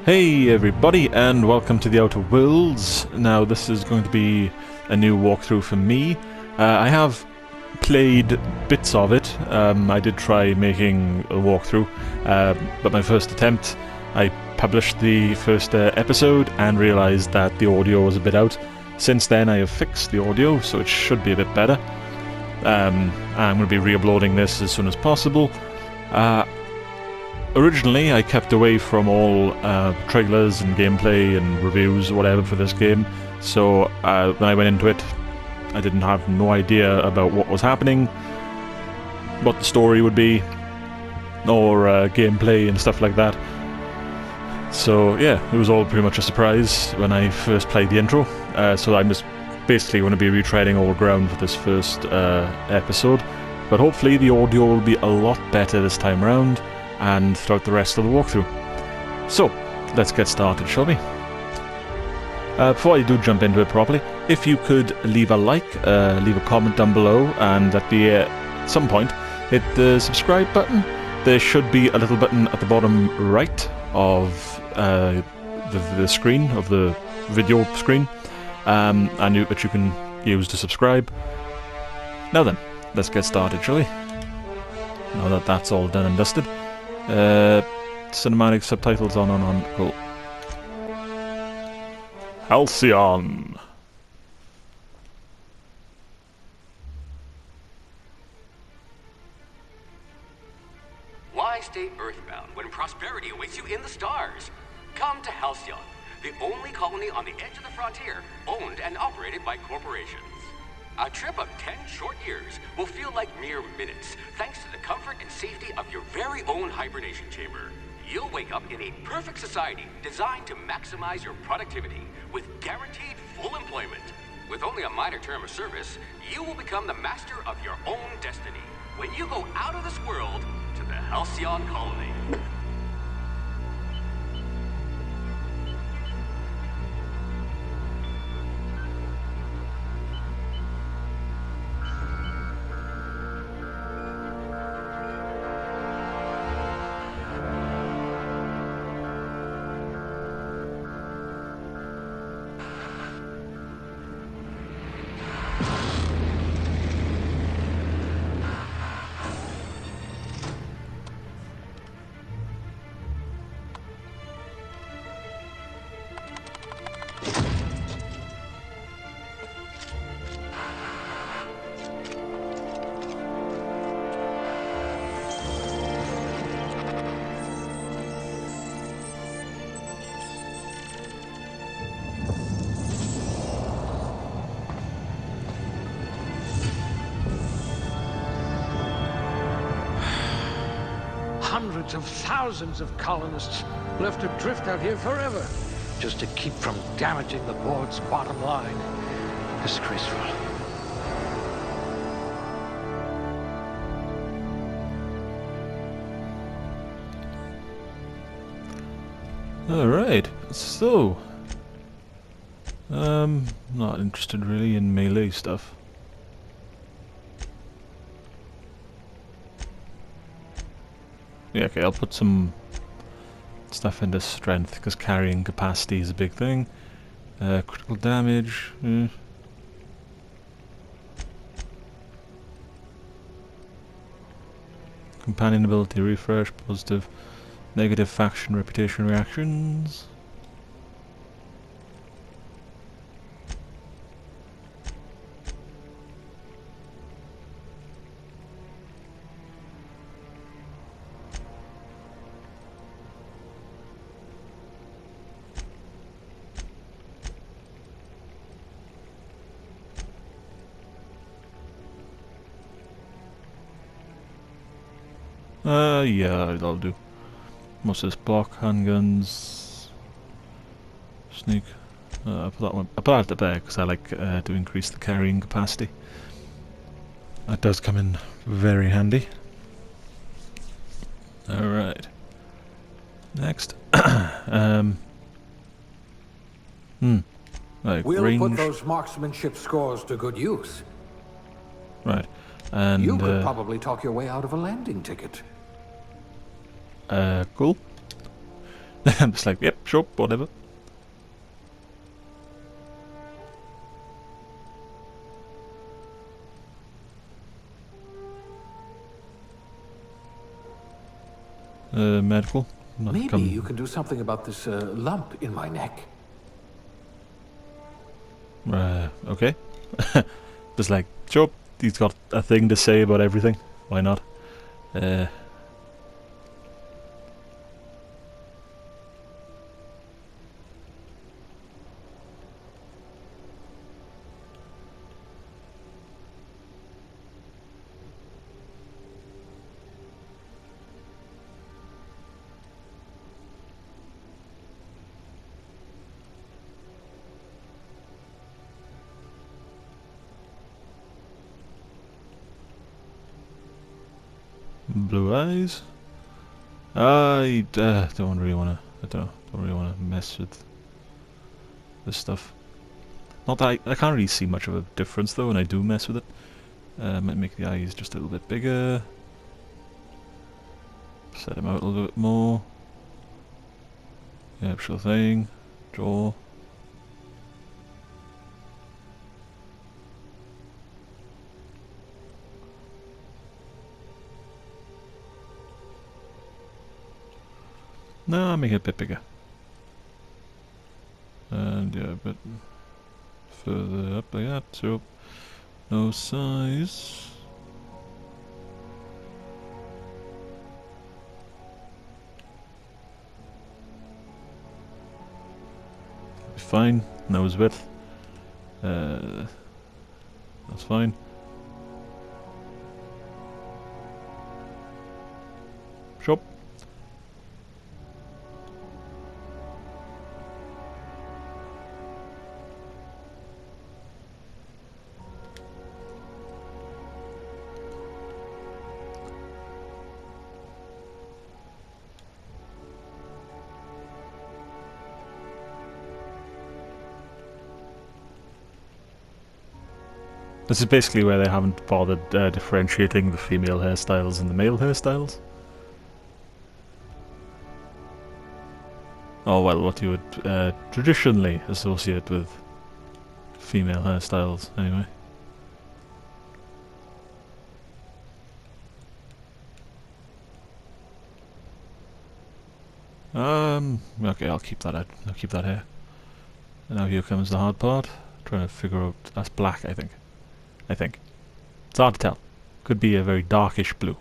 Hey everybody, and welcome to the Outer Worlds. Now this is going to be a new walkthrough for me. I have played bits of it. I did try making a walkthrough, but my first attempt, I published the first episode and realised that the audio was a bit out. Since then I have fixed the audio, so it should be a bit better. I'm going to be re-uploading this as soon as possible. Originally, I kept away from all trailers and gameplay and reviews or whatever for this game, so when I went into it, I didn't have no idea about what was happening, what the story would be, or gameplay and stuff like that. So yeah, it was all pretty much a surprise when I first played the intro, so I'm just basically going to be retreading all ground for this first episode, but hopefully the audio will be a lot better this time around, and throughout the rest of the walkthrough. So, let's get started, shall we? Before I do jump into it properly, if you could leave a like, leave a comment down below, and at some point, hit the subscribe button. There should be a little button at the bottom right of the screen, of the video screen, which you can use to subscribe. Now then, let's get started, shall we? Now that that's all done and dusted. Cinematic subtitles on, cool. Halcyon. Why stay earthbound when prosperity awaits you in the stars? Come to Halcyon, the only colony on the edge of the frontier, owned and operated by corporations. A trip of 10 short years will feel like mere minutes, thanks to the comfort and safety of your very own hibernation chamber. You'll wake up in a perfect society designed to maximize your productivity with guaranteed full employment. With only a minor term of service, you will become the master of your own destiny when you go out of this world to the Halcyon colony. Hundreds of thousands of colonists left adrift out here forever, just to keep from damaging the board's bottom line. Disgraceful. Alright, so... not interested really in melee stuff. Yeah, okay, I'll put some stuff into strength, because carrying capacity is a big thing. Critical damage... Companion ability refresh, positive, negative faction reputation reactions. Yeah, that'll do. What's this? Block, handguns, sneak. I'll put that one. I'll put that there because I like to increase the carrying capacity. That does come in very handy. All right. Next. Right, We'll range. put those marksmanship scores to good use. Right. And You could probably talk your way out of a landing ticket. cool. I'm just like, yep, sure, whatever. Medical. Maybe you can do something about this lump in my neck. Okay. Just like, sure, he's got a thing to say about everything. Why not? Blue eyes. I don't really want to. Don't really want to mess with this stuff. Not that I can't really see much of a difference though when I do mess with it. Might make the eyes just a little bit bigger. Set them out a little bit more. Yep, sure thing. Draw. No, I'll make it a bit bigger. And yeah, a bit further up like that, so no size. Fine, nose width. That's fine. Sure. This is basically where they haven't bothered differentiating the female hairstyles and the male hairstyles. Oh well, what you would traditionally associate with female hairstyles, anyway. Okay, I'll keep that out. I'll keep that here. And now here comes the hard part. Trying to figure out... That's black, I think. It's hard to tell. Could be a very darkish blue.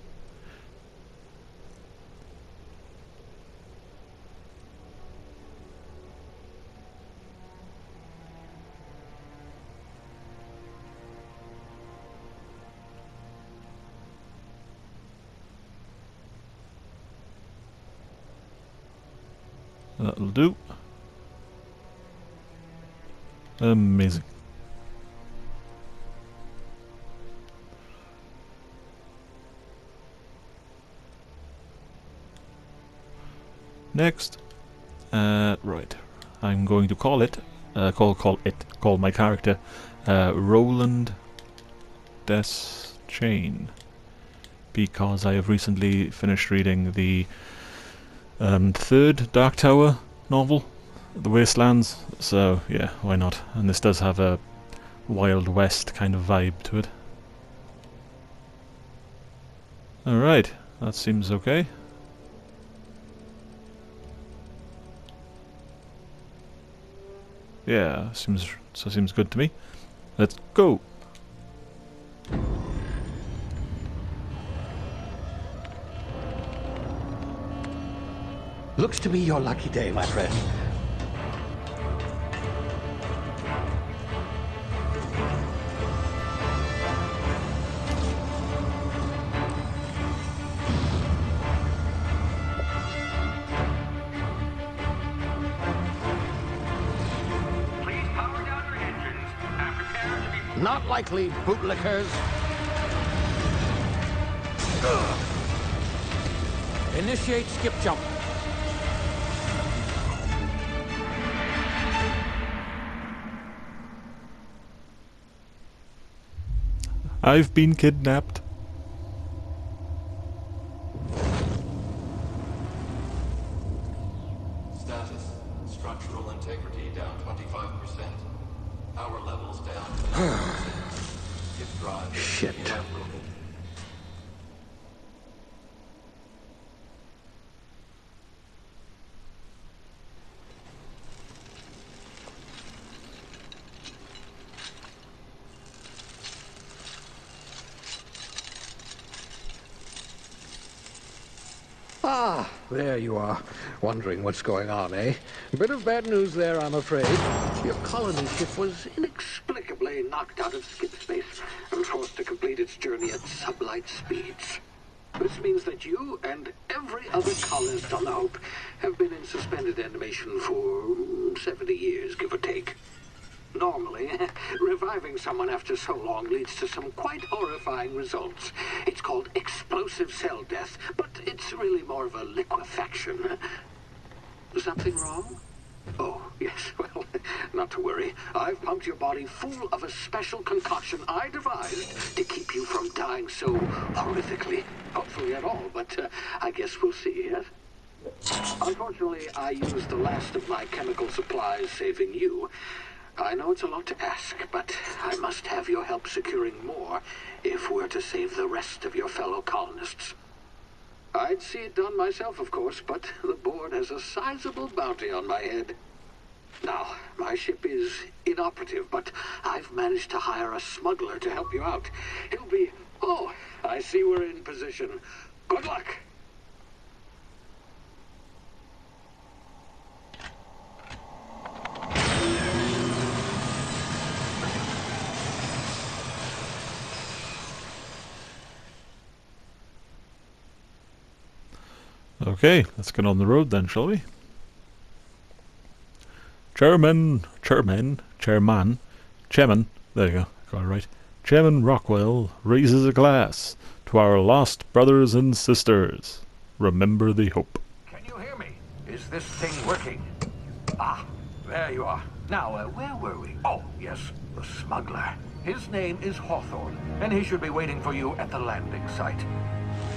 That'll do. Amazing. Next, right, I'm going to call it, call my character, Roland Deschain, because I have recently finished reading the third Dark Tower novel, The Wastelands, so yeah, why not? And this does have a Wild West kind of vibe to it. Alright, that seems okay. Yeah, seems good to me. Let's go. Looks to be your lucky day, my friend. Not likely, bootlickers. Initiate skip jump. I've been kidnapped. Status. Structural integrity down 25%. Power levels down 10%. Hip drive. Shit. Ah, there you are. Wondering what's going on, eh? Bit of bad news there, I'm afraid. Your colony ship was inexplicably knocked out of skip space and forced to complete its journey at sublight speeds. This means that you and every other colonist on the Hope have been in suspended animation for 70 years, give or take. Normally, reviving someone after so long leads to some quite horrifying results. It's called explosive cell death, but it's really more of a liquefaction. Something wrong? Oh, yes, well, not to worry. I've pumped your body full of a special concoction I devised to keep you from dying so horrifically. Hopefully at all, but I guess we'll see, yes? Unfortunately, I used the last of my chemical supplies saving you. I know it's a lot to ask, but I must have your help securing more if we're to save the rest of your fellow colonists. I'd see it done myself, of course, but the board has a sizable bounty on my head. Now, my ship is inoperative, but I've managed to hire a smuggler to help you out. He'll be... Oh, I see we're in position. Good luck! Okay, let's get on the road then, shall we? Chairman, there you go, got it right. Chairman Rockwell raises a glass to our lost brothers and sisters. Remember the hope. Can you hear me? Is this thing working? Ah, there you are. Now, where were we? Oh, yes, the smuggler. His name is Hawthorne, and he should be waiting for you at the landing site.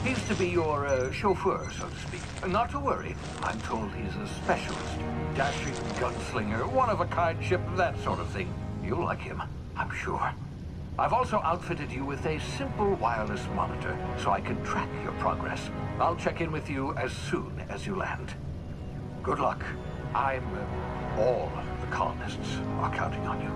He's to be your chauffeur, so to speak. Not to worry. I'm told he's a specialist. Dashing gunslinger, one-of-a-kind ship, that sort of thing. You'll like him, I'm sure. I've also outfitted you with a simple wireless monitor, so I can track your progress. I'll check in with you as soon as you land. Good luck. All the colonists are counting on you.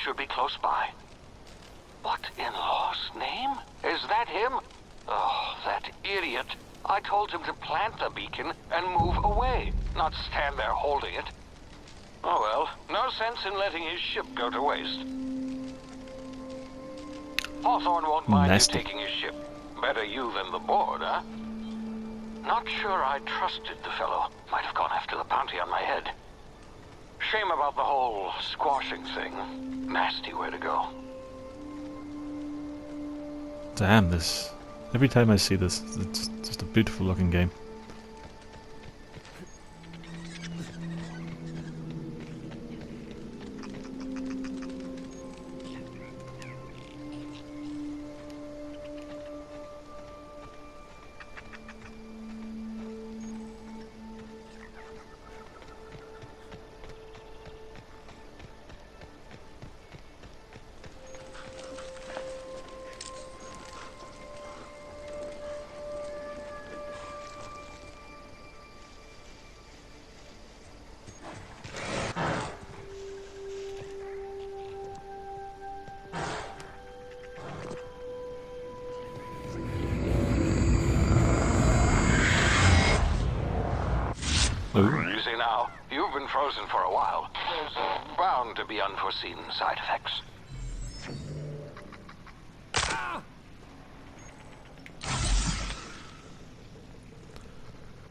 Should be close by. What in law's name? Is that him? Oh, that idiot. I told him to plant the beacon and move away, not stand there holding it. Oh well, no sense in letting his ship go to waste. Hawthorne won't mind you taking his ship. Better you than the board, huh? Not sure I trusted the fellow. Might have gone after the bounty on my head. Shame about the whole squashing thing. Nasty way to go. Damn, this. Every time I see this, it's just a beautiful looking game. You see now, you've been frozen for a while. There's bound to be unforeseen side effects.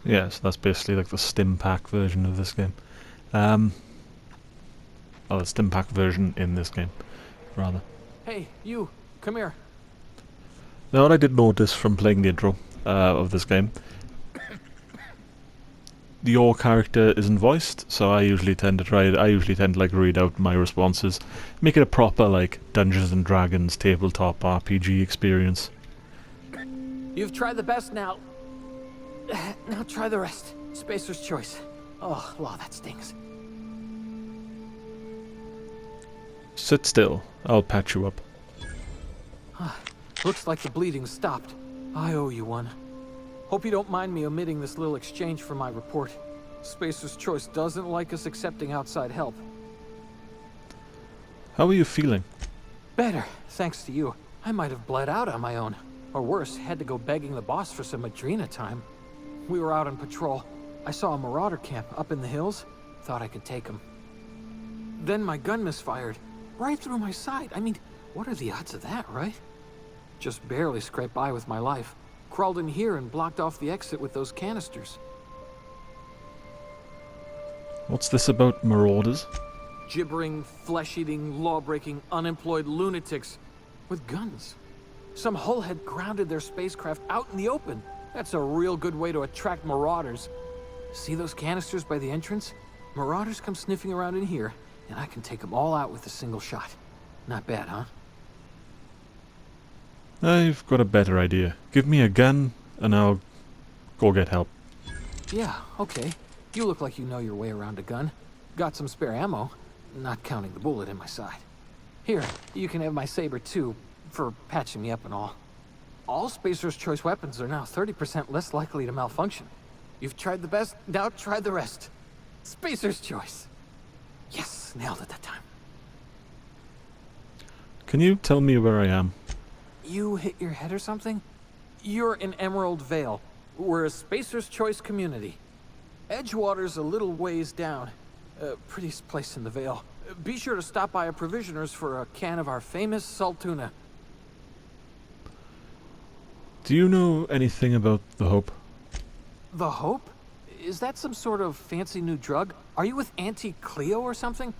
Yeah, so that's basically like the stim pack version of this game. Oh, the stim pack version in this game, rather. Hey, you, come here. Now, what I did notice from playing the intro of this game, your character isn't voiced, so I usually tend to like read out my responses, make it a proper like Dungeons and Dragons tabletop RPG experience. You've tried the best now. Now try the rest. Spacer's choice. Oh, law, that stings. Sit still. I'll patch you up. Looks like the bleeding stopped. I owe you one. Hope you don't mind me omitting this little exchange from my report. Spacer's choice doesn't like us accepting outside help. How are you feeling? Better, thanks to you. I might have bled out on my own. Or worse, had to go begging the boss for some Adrena time. We were out on patrol. I saw a marauder camp up in the hills. Thought I could take him. Then my gun misfired. Right through my side. I mean, what are the odds of that, right? Just barely scraped by with my life. Crawled in here and blocked off the exit with those canisters. What's this about marauders? Gibbering, flesh-eating, law-breaking, unemployed lunatics with guns. Some hullhead grounded their spacecraft out in the open. That's a real good way to attract marauders. See those canisters by the entrance? Marauders come sniffing around in here, and I can take them all out with a single shot. Not bad, huh? I've got a better idea. Give me a gun, and I'll go get help. Yeah, okay. You look like you know your way around a gun. Got some spare ammo, not counting the bullet in my side. Here, you can have my saber too, for patching me up and all. All Spacer's choice weapons are now 30% less likely to malfunction. You've tried the best, now try the rest. Spacer's choice. Yes, nailed it that time. Can you tell me where I am? You hit your head or something? You're in Emerald Vale. We're a Spacer's choice community. Edgewater's a little ways down. Prettiest place in the Vale. Be sure to stop by a provisioner's for a can of our famous salt tuna. Do you know anything about the Hope? The Hope? Is that some sort of fancy new drug? Are you with Auntie Cleo or something?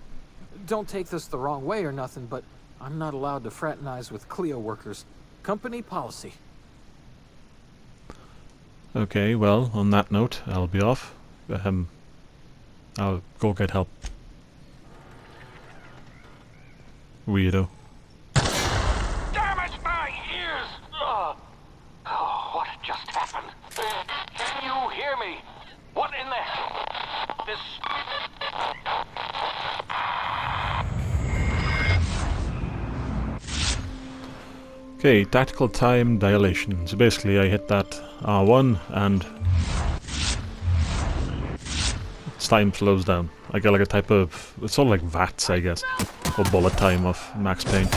Don't take this the wrong way or nothing, but I'm not allowed to fraternize with Cleo workers. Company policy. Okay, well, on that note, I'll be off. I'll go get help. Weirdo. Damn it, my ears! Oh, what just happened? Can you hear me? What in the... This... Okay, tactical time dilation. So basically I hit that R1 and time slows down. I get like a type of... it's sort of like VATS, I guess. Or bullet time of Max Payne.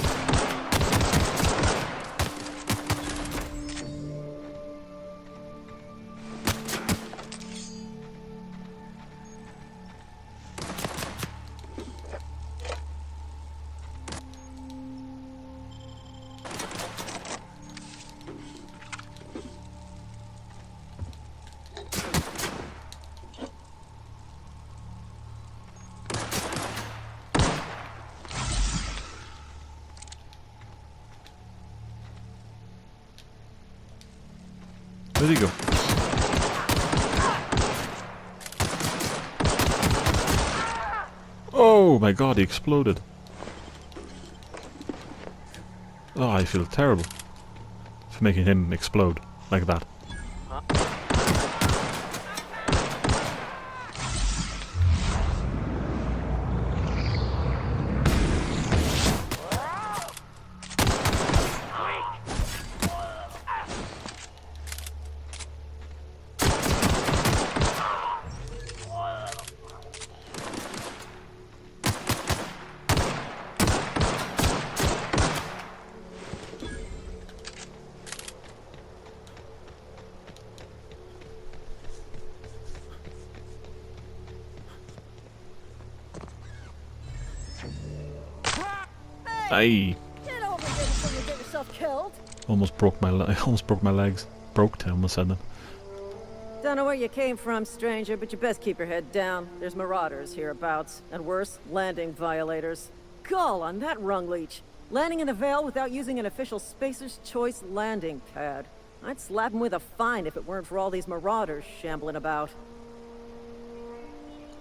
Where'd he go? Oh my god, he exploded. Oh, I feel terrible for making him explode like that. Aye. Get over here before you get yourself killed. Almost broke my legs. Broke, I almost said that. Don't know where you came from, stranger, but you best keep your head down. There's marauders hereabouts, and worse, landing violators. Gall on that rung leech. Landing in the Vale without using an official Spacer's Choice landing pad. I'd slap him with a fine if it weren't for all these marauders shambling about.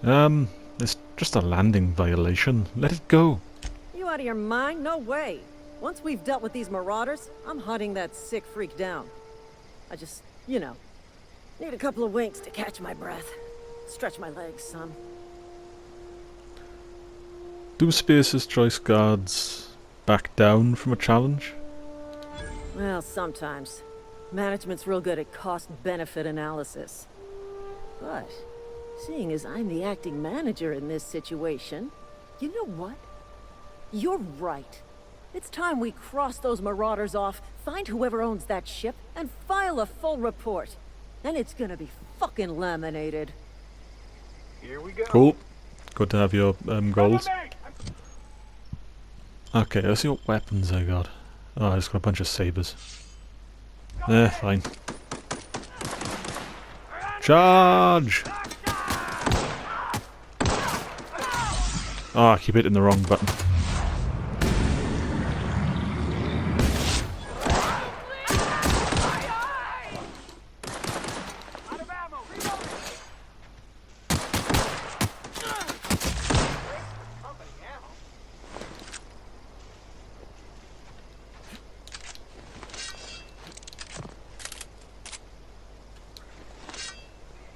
It's just a landing violation. Let it go. You out of your mind? No way. Once we've dealt with these marauders, I'm hunting that sick freak down. I just, you know, need a couple of winks to catch my breath. Stretch my legs, son. Do Spacer's Choice guards back down from a challenge? Well, sometimes. Management's real good at cost-benefit analysis. But, seeing as I'm the acting manager in this situation, you know what? You're right. It's time we cross those marauders off, find whoever owns that ship, and file a full report. Then it's gonna be fucking laminated. Here we go. Cool. Good to have your goals. Okay, let's see what weapons I got. Oh, I just got a bunch of sabers. Fine. Charge! Oh, I keep hitting the wrong button.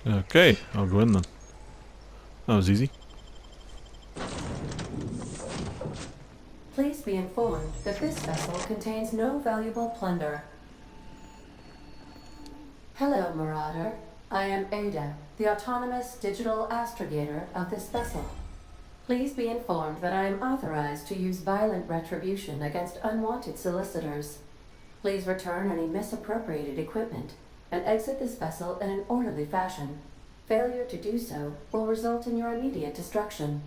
Okay, I'll go in then. That was easy. Please be informed that this vessel contains no valuable plunder. Hello, Marauder. I am Ada, the autonomous digital astrogator of this vessel. Please be informed that I am authorized to use violent retribution against unwanted solicitors. Please return any misappropriated equipment and exit this vessel in an orderly fashion. Failure to do so will result in your immediate destruction.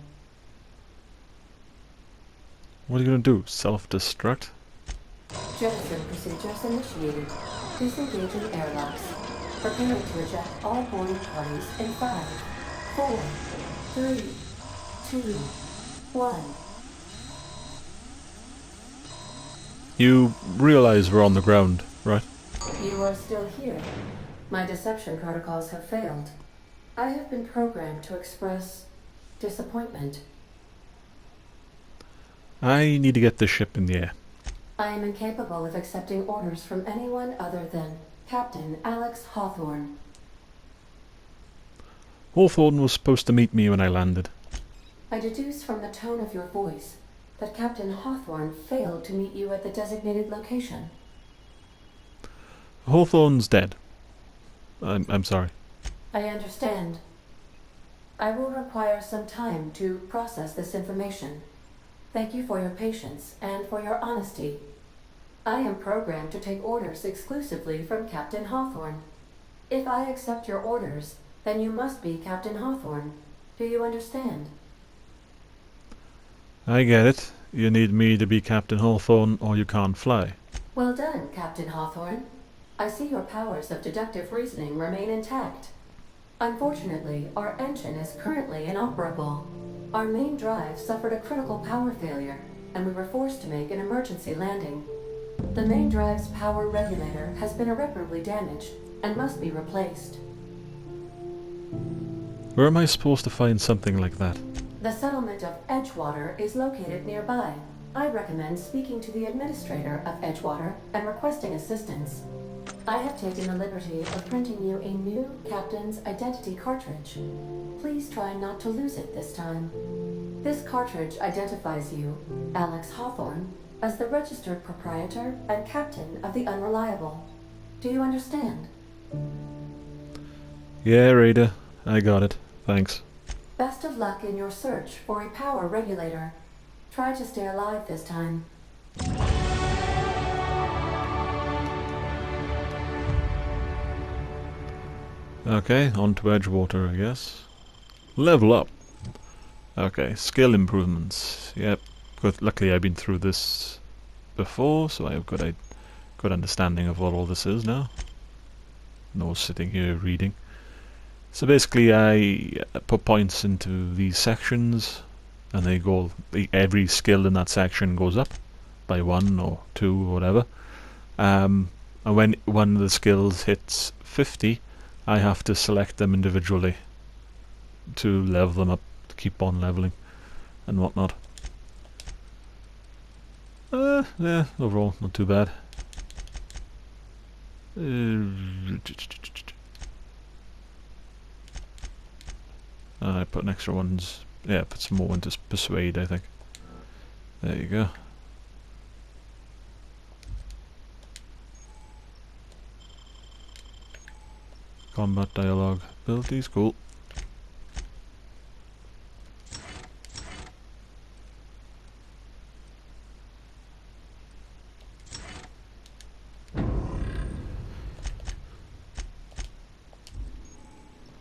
What are you gonna do? Self-destruct? Jettison procedures initiated. Disengaging airlocks. Preparing to eject all boarding parties in 5, 4, 3, 2, 1. You realize we're on the ground, right? You are still here. My deception protocols have failed. I have been programmed to express disappointment. I need to get this ship in the air. I am incapable of accepting orders from anyone other than Captain Alex Hawthorne. Hawthorne was supposed to meet me when I landed. I deduce from the tone of your voice that Captain Hawthorne failed to meet you at the designated location. Hawthorne's dead. I'm sorry. I understand. I will require some time to process this information. Thank you for your patience and for your honesty. I am programmed to take orders exclusively from Captain Hawthorne. If I accept your orders, then you must be Captain Hawthorne. Do you understand? I get it. You need me to be Captain Hawthorne or you can't fly. Well done, Captain Hawthorne. I see your powers of deductive reasoning remain intact. Unfortunately, our engine is currently inoperable. Our main drive suffered a critical power failure, and we were forced to make an emergency landing. The main drive's power regulator has been irreparably damaged and must be replaced. Where am I supposed to find something like that? The settlement of Edgewater is located nearby. I recommend speaking to the administrator of Edgewater and requesting assistance. I have taken the liberty of printing you a new captain's identity cartridge. Please try not to lose it this time. This cartridge identifies you, Alex Hawthorne, as the registered proprietor and captain of the Unreliable. Do you understand? Yeah, Raider. I got it. Thanks. Best of luck in your search for a power regulator. Try to stay alive this time. Okay, on to Edgewater, I guess. Level up. Okay, skill improvements. Yep. Good. Luckily, I've been through this before, so I have got a good understanding of what all this is now. No sitting here reading. So basically I put points into these sections, and they go, every skill in that section goes up by 1 or 2 or whatever. And when one of the skills hits 50, I have to select them individually to level them up, to keep on leveling and whatnot. Yeah, overall not too bad. I put an extra ones. Yeah, put some more into persuade, I think. There you go. Combat dialogue abilities, cool.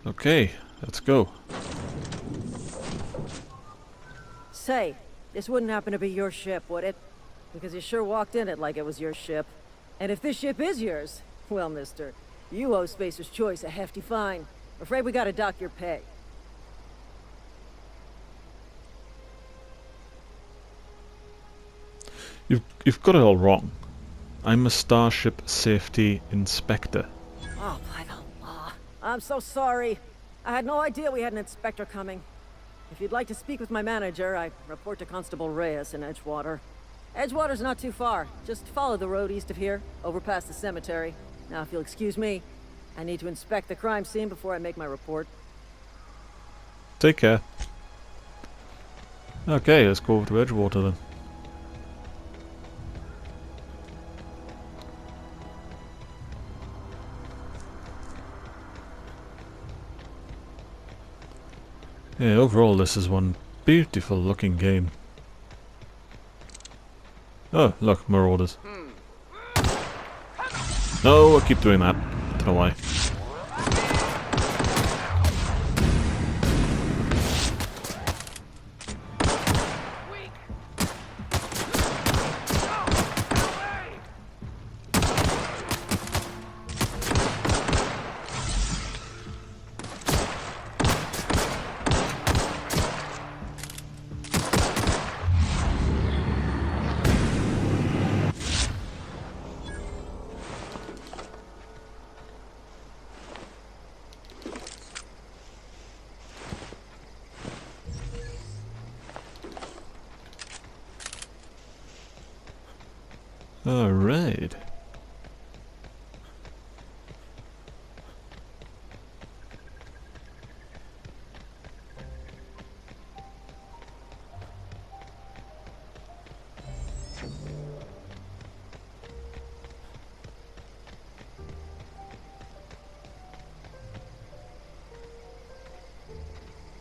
Okay, let's go. Say, this wouldn't happen to be your ship, would it? Because you sure walked in it like it was your ship. And if this ship is yours, well, mister, you owe Spacer's Choice a hefty fine. I'm afraid we gotta dock your pay. You've got it all wrong. I'm a Starship Safety Inspector. Oh, by the law. I'm so sorry. I had no idea we had an inspector coming. If you'd like to speak with my manager, I report to Constable Reyes in Edgewater. Edgewater's not too far. Just follow the road east of here, over past the cemetery. Now, if you'll excuse me, I need to inspect the crime scene before I make my report. Take care. Okay, let's go over to Edgewater then. Yeah, overall this is one beautiful looking game. Oh, look, marauders. No, I keep doing that. Don't know why. Alright.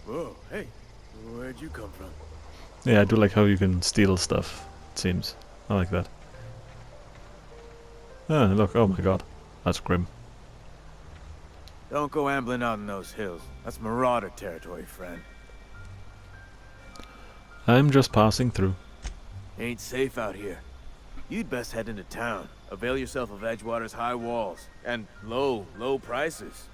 Whoa, hey, where'd you come from? Yeah, I do like how you can steal stuff, it seems. I like that. Ah, look, oh my god. That's grim. Don't go ambling out in those hills. That's marauder territory, friend. I'm just passing through. Ain't safe out here. You'd best head into town. Avail yourself of Edgewater's high walls. And low prices.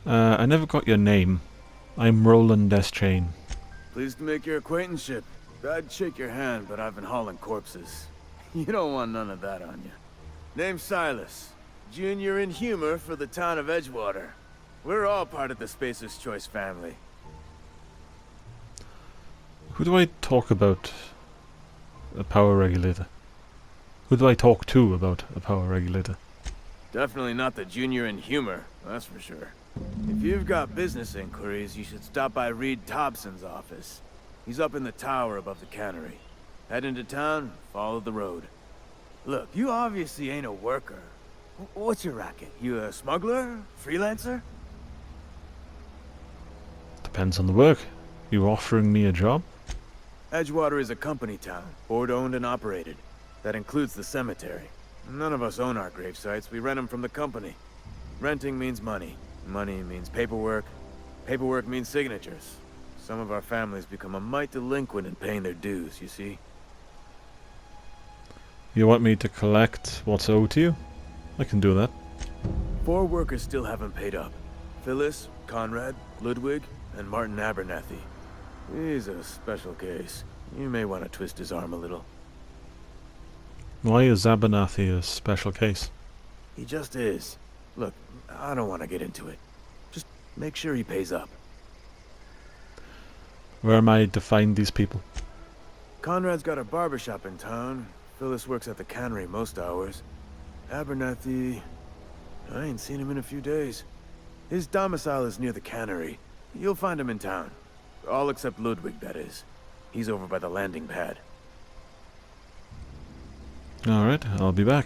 I never got your name. I'm Roland Deschain. Pleased to make your acquaintanceship. I'd shake your hand, but I've been hauling corpses. You don't want none of that on you. Name's Silas. Junior in humor for the town of Edgewater. We're all part of the Spacer's Choice family. Who do I talk about a power regulator? Who do I talk to about a power regulator? Definitely not the junior in humor, that's for sure. If you've got business inquiries, you should stop by Reed Thompson's office. He's up in the tower above the cannery. Head into town, follow the road. Look, you obviously ain't a worker. What's your racket? You a smuggler? Freelancer? Depends on the work. You offering me a job? Edgewater is a company town, board-owned and operated. That includes the cemetery. None of us own our grave sites, we rent them from the company. Renting means money. Money means paperwork. Paperwork means signatures. Some of our families become a mite delinquent in paying their dues, you see? You want me to collect what's owed to you? I can do that. 4 workers still haven't paid up. Phyllis, Conrad, Ludwig, and Martin Abernathy. He's a special case. You may want to twist his arm a little. Why is Abernathy a special case? He just is. Look, I don't want to get into it. Just make sure he pays up. Where am I to find these people? Conrad's got a barbershop in town. Phyllis works at the cannery most hours. Abernathy... I ain't seen him in a few days. His domicile is near the cannery. You'll find him in town. All except Ludwig, that is. He's over by the landing pad. Alright, I'll be back.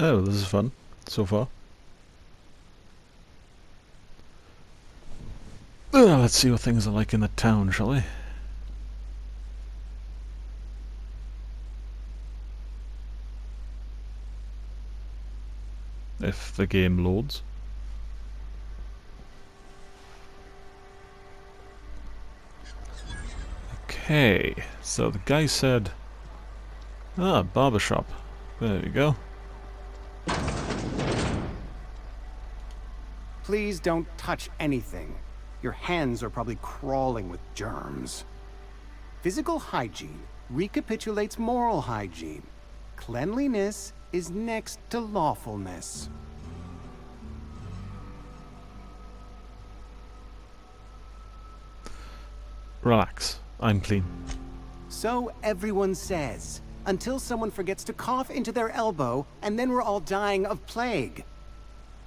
Oh, this is fun so far. Let's see what things are like in the town, shall we? If the game loads. Okay, so the guy said... Ah, barbershop. There we go. Please don't touch anything. Your hands are probably crawling with germs. Physical hygiene recapitulates moral hygiene. Cleanliness is next to lawfulness. Relax, I'm clean. So everyone says, until someone forgets to cough into their elbow, and then we're all dying of plague.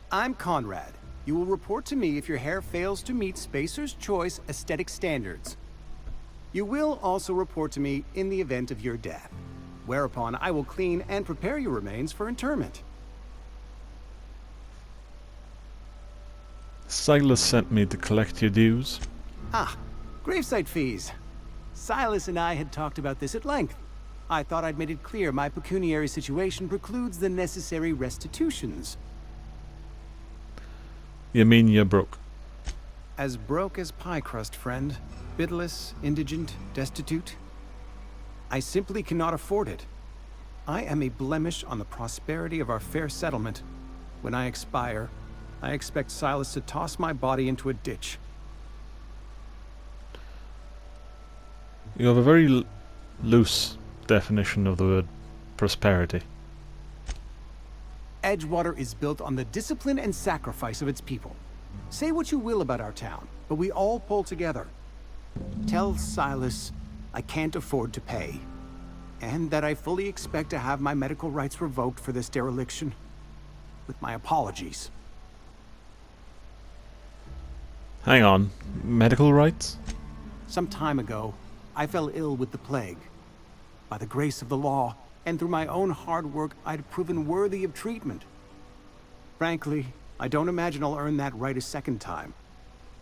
I'm Conrad. You will report to me if your hair fails to meet Spacer's Choice aesthetic standards. You will also report to me in the event of your death, whereupon I will clean and prepare your remains for interment. Silas sent me to collect your dues. Ah, gravesite fees. Silas and I had talked about this at length. I thought I'd made it clear my pecuniary situation precludes the necessary restitutions. You mean you're broke? As broke as pie crust, friend. Bidless, indigent, destitute. I simply cannot afford it. I am a blemish on the prosperity of our fair settlement. When I expire, I expect Silas to toss my body into a ditch. You have a very loose definition of the word prosperity. Edgewater is built on the discipline and sacrifice of its people. Say what you will about our town, but we all pull together. Tell Silas I can't afford to pay, and that I fully expect to have my medical rights revoked for this dereliction. With my apologies. Hang on, medical rights? Some time ago, I fell ill with the plague. By the grace of the law, and through my own hard work, I'd proven worthy of treatment. Frankly, I don't imagine I'll earn that right a second time.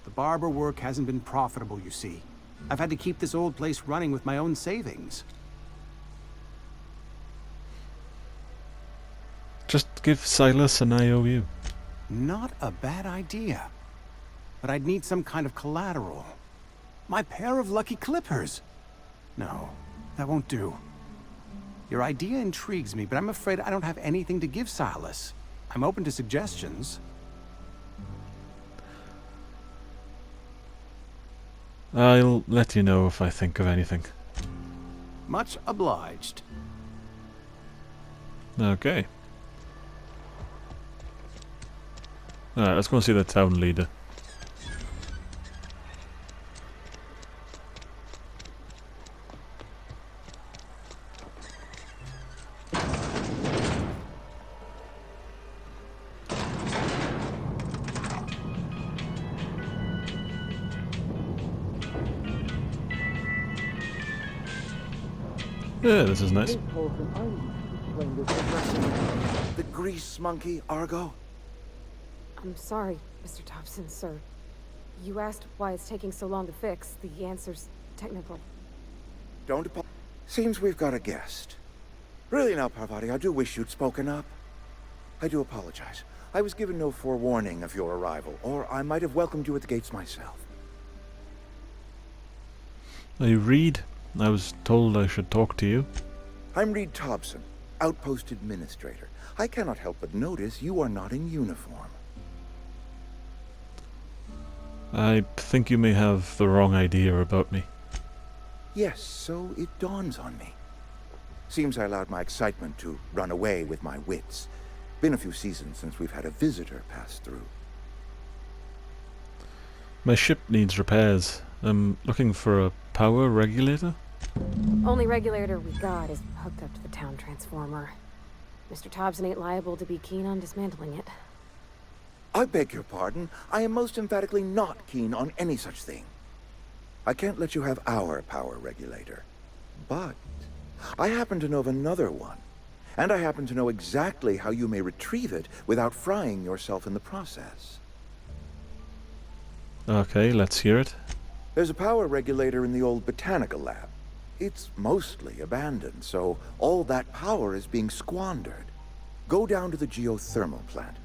The barber work hasn't been profitable, you see. I've had to keep this old place running with my own savings. Just give Silas an IOU. Not a bad idea. But I'd need some kind of collateral. My pair of lucky clippers. No, that won't do. Your idea intrigues me, but I'm afraid I don't have anything to give Silas. I'm open to suggestions. I'll let you know if I think of anything. Much obliged. Okay. Alright, let's go see the town leader. Yeah, this is nice. The grease monkey, Argo? I'm sorry, Mr. Thompson, sir. You asked why it's taking so long to fix. The answer's technical. Don't apologize. Seems we've got a guest. Really now, Parvati, I do wish you'd spoken up. I do apologize. I was given no forewarning of your arrival, or I might have welcomed you at the gates myself. Are you Reed? I was told I should talk to you. I'm Reed Thompson, Outpost Administrator. I cannot help but notice you are not in uniform. I think you may have the wrong idea about me. Yes, so it dawns on me. Seems I allowed my excitement to run away with my wits. Been a few seasons since we've had a visitor pass through. My ship needs repairs. I'm looking for a power regulator. Only regulator we got is hooked up to the town transformer. Mr. Thompson ain't liable to be keen on dismantling it. I beg your pardon. I am most emphatically not keen on any such thing. I can't let you have our power regulator. But I happen to know of another one. And I happen to know exactly how you may retrieve it without frying yourself in the process. Okay, let's hear it. There's a power regulator in the old botanical lab. It's mostly abandoned, so all that power is being squandered. Go down to the geothermal plant.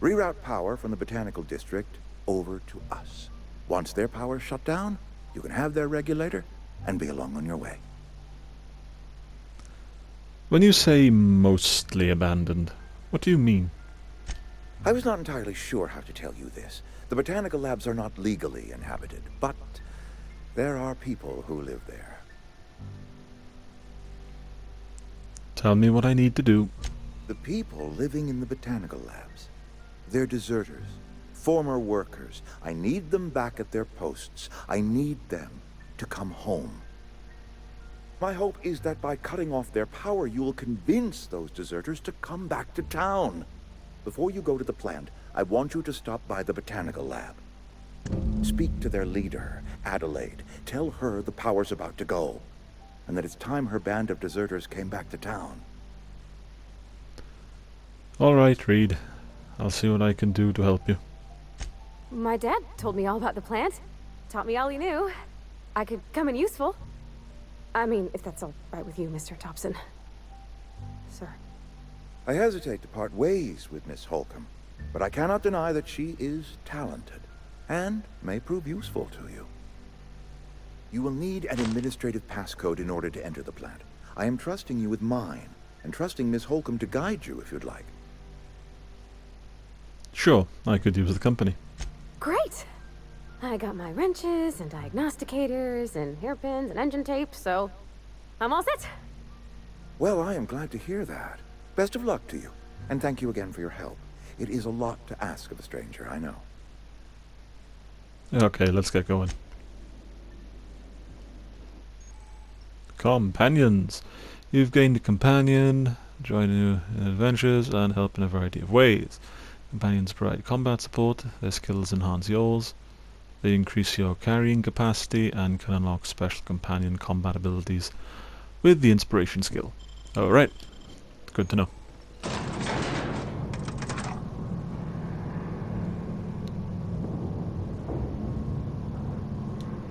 Reroute power from the botanical district over to us. Once their power's shut down, you can have their regulator and be along on your way. When you say mostly abandoned, what do you mean? I was not entirely sure how to tell you this. The botanical labs are not legally inhabited, but there are people who live there. Tell me what I need to do. The people living in the botanical labs, they're deserters, former workers. I need them back at their posts. I need them to come home. My hope is that by cutting off their power, you will convince those deserters to come back to town. Before you go to the plant, I want you to stop by the botanical lab. Speak to their leader, Adelaide. Tell her the power's about to go, and that it's time her band of deserters came back to town. All right, Reed. I'll see what I can do to help you. My dad told me all about the plant. Taught me all he knew. I could come in useful. I mean, if that's all right with you, Mr. Thompson. Sir. I hesitate to part ways with Miss Holcomb, but I cannot deny that she is talented, and may prove useful to you. You will need an administrative passcode in order to enter the plant. I am trusting you with mine, and trusting Miss Holcomb to guide you if you'd like. Sure, I could use the company. Great! I got my wrenches and diagnosticators and hairpins and engine tape, so I'm all set. Well, I am glad to hear that. Best of luck to you, and thank you again for your help. It is a lot to ask of a stranger, I know. Okay, let's get going. Companions. You've gained a companion, join new adventures, and help in a variety of ways. Companions provide combat support, their skills enhance yours, they increase your carrying capacity, and can unlock special companion combat abilities with the inspiration skill. Alright, good to know.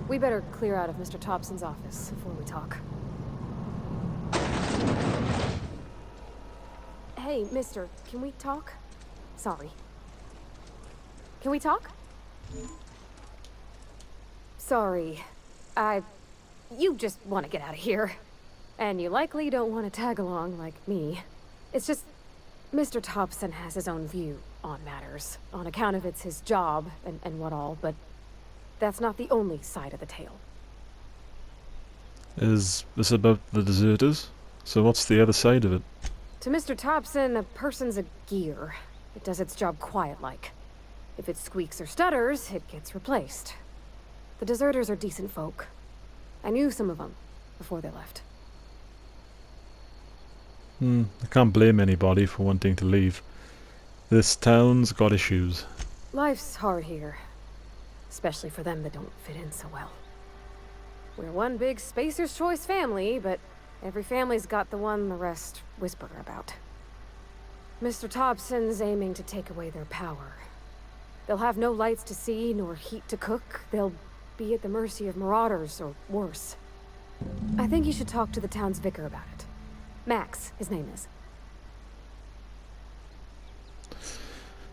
We better clear out of Mr. Thompson's office before we talk. Hey, mister, can we talk? Sorry. Can we talk? Sorry. You just want to get out of here. And you likely don't want to tag along like me. It's just, Mr. Thompson has his own view on matters, on account of it's his job and what all, but that's not the only side of the tale. Is this about the deserters? So what's the other side of it? To Mr. Thompson, a person's a gear. It does its job quiet-like. If it squeaks or stutters, it gets replaced. The deserters are decent folk. I knew some of them before they left. I can't blame anybody for wanting to leave. This town's got issues. Life's hard here. Especially for them that don't fit in so well. We're one big Spacer's Choice family, but every family's got the one the rest whisper about. Mr. Thompson's aiming to take away their power. They'll have no lights to see, nor heat to cook. They'll be at the mercy of marauders, or worse. I think you should talk to the town's vicar about it. Max, his name is.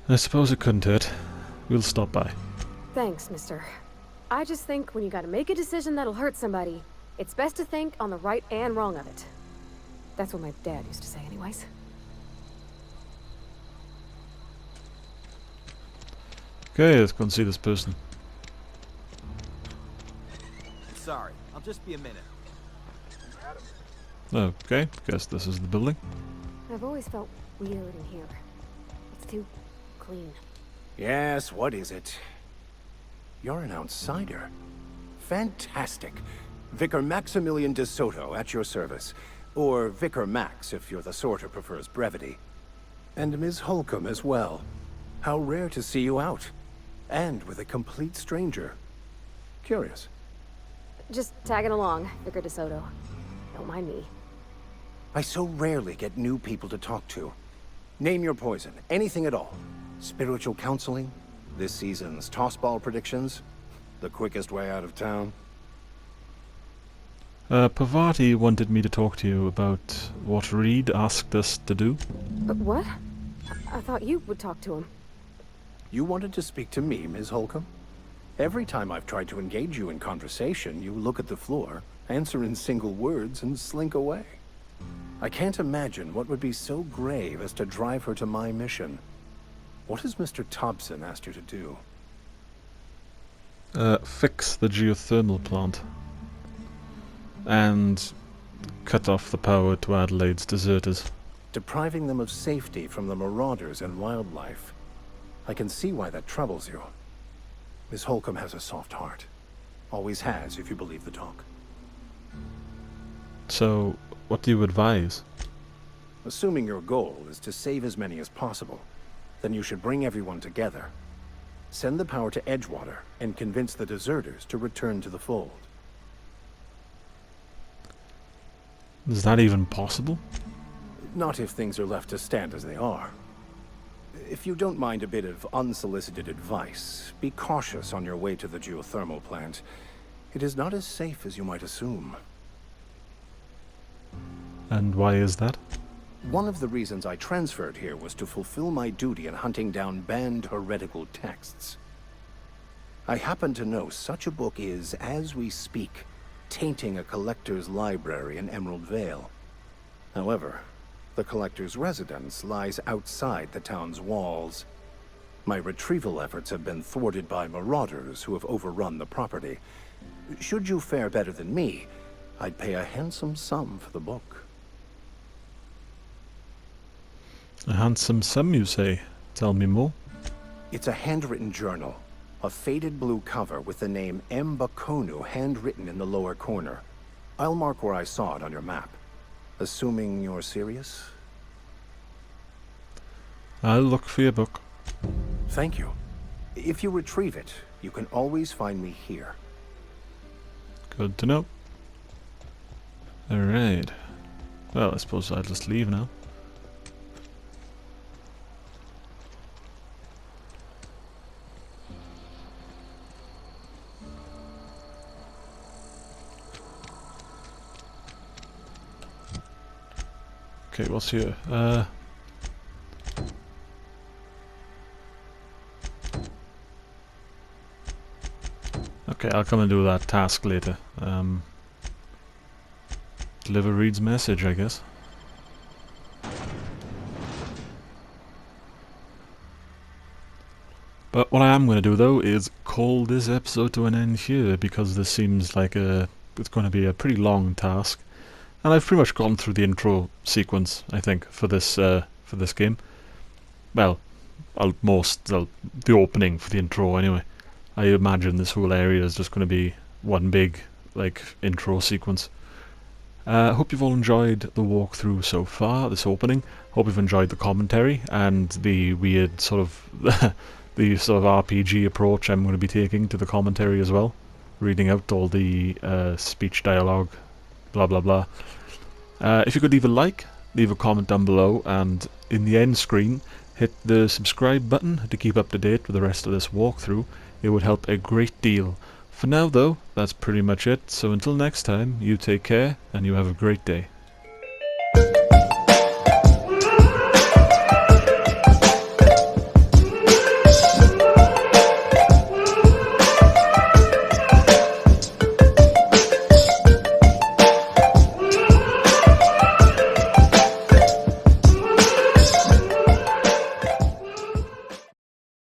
I suppose it couldn't hurt. We'll stop by. Thanks, mister. I just think when you gotta make a decision that'll hurt somebody, it's best to think on the right and wrong of it. That's what my dad used to say anyways. Okay, let's go and see this person. Sorry, I'll just be a minute. Okay, guess this is the building. I've always felt weird in here. It's too clean. Yes, what is it? You're an outsider. Fantastic. Vicar Maximilian de Soto at your service. Or Vicar Max, if you're the sort who prefers brevity. And Ms. Holcomb as well. How rare to see you out. And with a complete stranger. Curious. Just tagging along, Vicar de Soto. Don't mind me. I so rarely get new people to talk to. Name your poison, anything at all. Spiritual counseling, this season's tossball predictions, the quickest way out of town. Pavati wanted me to talk to you about what Reed asked us to do. But what? I thought you would talk to him. You wanted to speak to me, Ms. Holcomb? Every time I've tried to engage you in conversation, you look at the floor, answer in single words, and slink away. I can't imagine what would be so grave as to drive her to my mission. What has Mr. Thompson asked you to do? Fix the geothermal plant. And cut off the power to Adelaide's deserters. Depriving them of safety from the marauders and wildlife. I can see why that troubles you. Miss Holcomb has a soft heart. Always has, if you believe the talk. So, what do you advise? Assuming your goal is to save as many as possible, then you should bring everyone together. Send the power to Edgewater and convince the deserters to return to the fold. Is that even possible? Not if things are left to stand as they are. If you don't mind a bit of unsolicited advice, be cautious on your way to the geothermal plant. It is not as safe as you might assume. And why is that? One of the reasons I transferred here was to fulfill my duty in hunting down banned heretical texts. I happen to know such a book is, as we speak, tainting a collector's library in Emerald Vale. However, the collector's residence lies outside the town's walls. My retrieval efforts have been thwarted by marauders who have overrun the property. Should you fare better than me, I'd pay a handsome sum for the book. A handsome sum, you say? Tell me more. It's a handwritten journal. A faded blue cover with the name M. Bakonu handwritten in the lower corner. I'll mark where I saw it on your map. Assuming you're serious? I'll look for your book. Thank you. If you retrieve it, you can always find me here. Good to know. Alright. Well, I suppose I'll just leave now. Okay, what's here? Okay, I'll come and do that task later. Deliver Reed's message, I guess. But what I am going to do, though, is call this episode to an end here, because this seems like it's going to be a pretty long task. And I've pretty much gone through the intro sequence, I think, for this game. Well, the opening for the intro anyway. I imagine this whole area is just going to be one big, like, intro sequence. Hope you've all enjoyed the walkthrough so far, this opening. Hope you've enjoyed the commentary and the weird sort of the sort of RPG approach I'm going to be taking to the commentary as well. Reading out all the speech dialogue, blah blah blah. If you could leave a like, leave a comment down below, and in the end screen, hit the subscribe button to keep up to date with the rest of this walkthrough. It would help a great deal. For now though, that's pretty much it, so until next time, you take care and you have a great day.